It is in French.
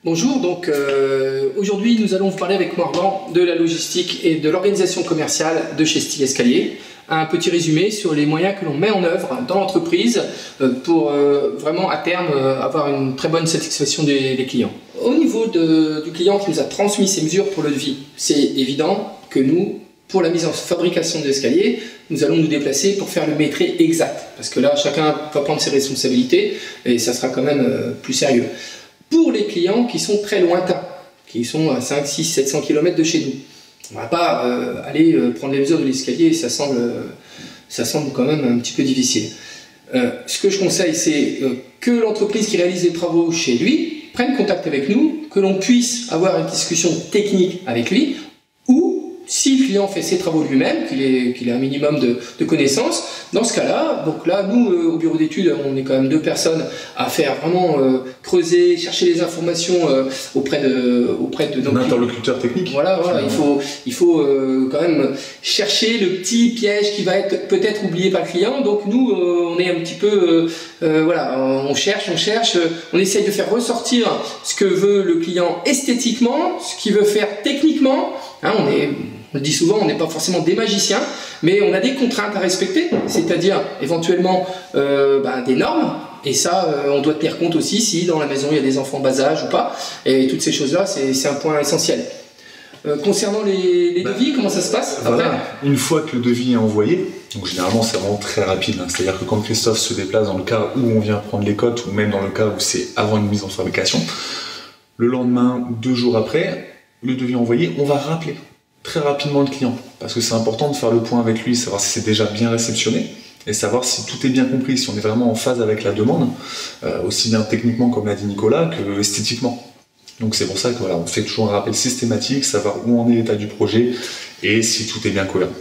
Bonjour, donc aujourd'hui nous allons vous parler avec Morgan de la logistique et de l'organisation commerciale de chez Style Escalier. Un petit résumé sur les moyens que l'on met en œuvre dans l'entreprise pour vraiment à terme avoir une très bonne satisfaction des clients. Au niveau du client qui nous a transmis ses mesures pour le devis, c'est évident que nous, pour la mise en fabrication de l'escalier, nous allons nous déplacer pour faire le métré exact. Parce que là, chacun va prendre ses responsabilités et ça sera quand même plus sérieux. Pour les clients qui sont très lointains, qui sont à 5, 6, 700 km de chez nous, on ne va pas aller prendre les mesures de l'escalier, ça semble quand même un petit peu difficile. Ce que je conseille, c'est que l'entreprise qui réalise les travaux chez lui prenne contact avec nous, que l'on puisse avoir une discussion technique avec lui, ou si le client fait ses travaux lui-même, qu'il ait un minimum de connaissances, dans ce cas-là, donc là, nous, au bureau d'études, on est quand même 2 personnes à faire vraiment creuser, chercher les informations auprès de nos interlocuteurs techniques. Voilà, il faut quand même chercher le petit piège qui va être peut-être oublié par le client. Donc nous, on est un petit peu, voilà, on cherche, on essaye de faire ressortir ce que veut le client esthétiquement, ce qu'il veut faire techniquement. Hein, on le dit souvent, on n'est pas forcément des magiciens, mais on a des contraintes à respecter, c'est-à-dire éventuellement des normes, et ça, on doit tenir compte aussi si dans la maison il y a des enfants bas âge ou pas, et toutes ces choses-là, c'est un point essentiel. Concernant les devis, comment ça se passe voilà. Après, une fois que le devis est envoyé, donc généralement c'est vraiment très rapide, hein, c'est-à-dire que quand Christophe se déplace dans le cas où on vient prendre les cotes, ou même dans le cas où c'est avant une mise en fabrication, le lendemain, 2 jours après, le devis envoyé, on va rappeler très rapidement le client, parce que c'est important de faire le point avec lui, savoir si c'est déjà bien réceptionné, et savoir si tout est bien compris, si on est vraiment en phase avec la demande, aussi bien techniquement comme l'a dit Nicolas, que esthétiquement. Donc c'est pour ça que voilà, on fait toujours un rappel systématique, savoir où en est l'état du projet, et si tout est bien cohérent.